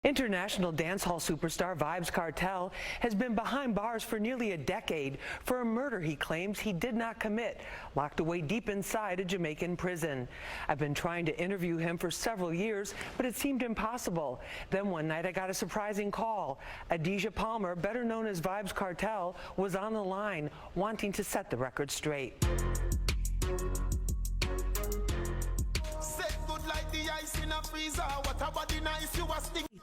International dancehall superstar Vybz Kartel has been behind bars for nearly a decade for a murder he claims he did not commit, locked away deep inside a Jamaican prison. I've been trying to interview him for several years, but it seemed impossible. Then one night I got a surprising call. Adijah Palmer, better known as Vybz Kartel, was on the line, wanting to set the record straight.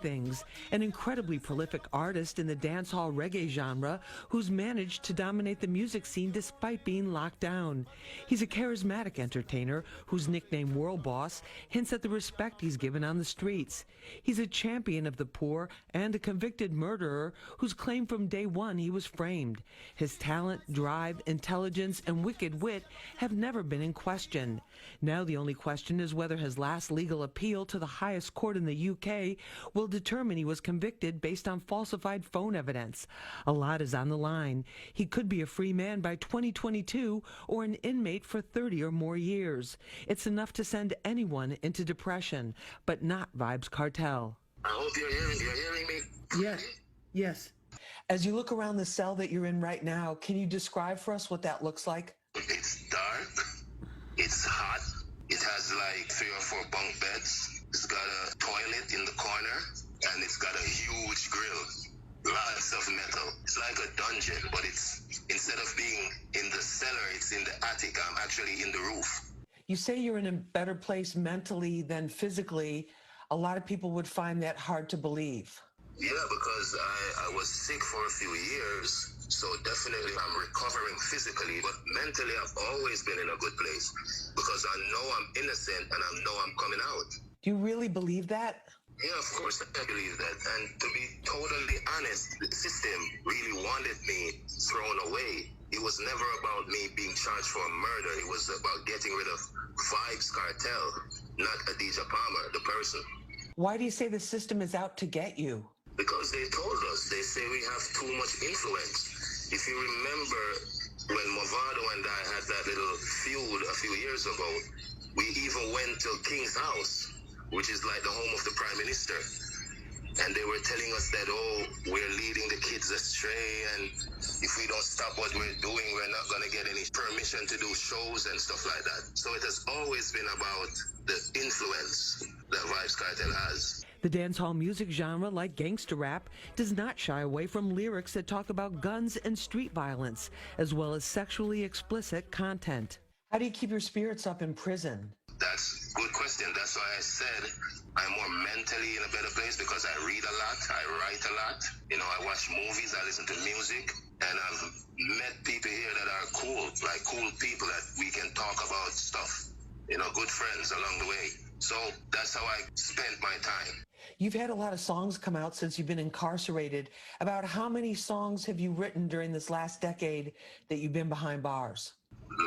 Things, an incredibly prolific artist in the dancehall reggae genre who's managed to dominate the music scene despite being locked down. He's a charismatic entertainer whose nickname World Boss hints at the respect he's given on the streets. He's a champion of the poor and a convicted murderer whose claim from day one he was framed. His talent, drive, intelligence, and wicked wit have never been in question. Now the only question is whether his last legal appeal to the highest court in the UK will determine he was convicted based on falsified phone evidence. A lot is on the line. He could be a free man by 2022 or an inmate for 30 or more years. It's enough to send anyone into depression, but not Vybz Kartel. I hope you're hearing me. Yes, yes. As you look around the cell that you're in right now, can you describe for us what that looks like? It's dark. It's hot. It has like 3 or 4 bunk beds. It's got a toilet in the corner, and it's got a huge grill. Lots of metal. It's like a dungeon, but it's, instead of being in the cellar, it's in the attic. I'm actually in the roof. You say you're in a better place mentally than physically. A lot of people would find that hard to believe. Yeah, because I was sick for a few years. So definitely I'm recovering physically, but mentally I've always been in a good place because I know I'm innocent and I know I'm coming out. Do you really believe that? Yeah, of course I believe that. And to be totally honest, the system really wanted me thrown away. It was never about me being charged for a murder. It was about getting rid of Vybz Kartel, not Adijah Palmer, the person. Why do you say the system is out to get you? Because they told us, they say we have too much influence. If you remember when Movado and I had that little feud a few years ago, we even went to King's house, which is like the home of the Prime Minister. And they were telling us that, oh, we're leading the kids astray, and if we don't stop what we're doing, we're not going to get any permission to do shows and stuff like that. So it has always been about the influence that Vybz Kartel has. The dancehall music genre, like gangster rap, does not shy away from lyrics that talk about guns and street violence, as well as sexually explicit content. How do you keep your spirits up in prison? That's a good question. That's why I said I'm more mentally in a better place because I read a lot, I write a lot. You know, I watch movies, I listen to music, and I've met people here that are cool, like cool people that we can talk about stuff. You know, good friends along the way. So that's how I spent my time. You've had a lot of songs come out since you've been incarcerated. About how many songs have you written during this last decade that you've been behind bars?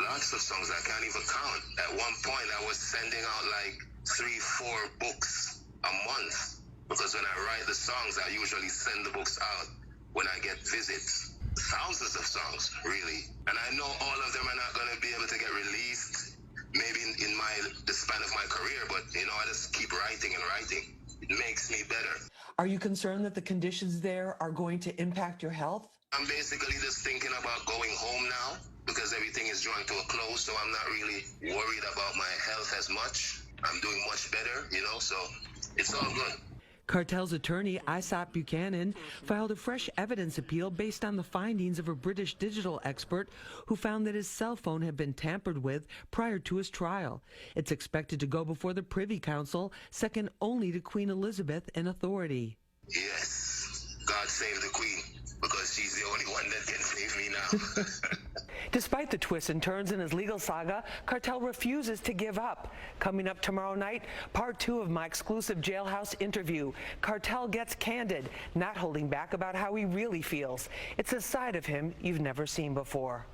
Lots of songs I can't even count. At one point, I was sending out like 3-4 books a month because when I write the songs, I usually send the books out when I get visits. Thousands of songs, really. And I know all of them are not going to be able to get released maybe in the span of my career, but you know, I just keep writing and writing. It makes me better. Are you concerned that the conditions there are going to impact your health? I'm basically just thinking about going home now because everything is drawing to a close, so I'm not really worried about my health as much. I'm doing much better, you know, so it's all good. Kartel's attorney, Isop Buchanan, filed a fresh evidence appeal based on the findings of a British digital expert who found that his cell phone had been tampered with prior to his trial. It's expected to go before the Privy Council, second only to Queen Elizabeth in authority. Yes, God save the Queen, because she's the only one that can save me now. Despite the twists and turns in his legal saga, Kartel refuses to give up. Coming up tomorrow night, part 2 of my exclusive Jailhouse interview. Kartel gets candid, not holding back about how he really feels. It's a side of him you've never seen before.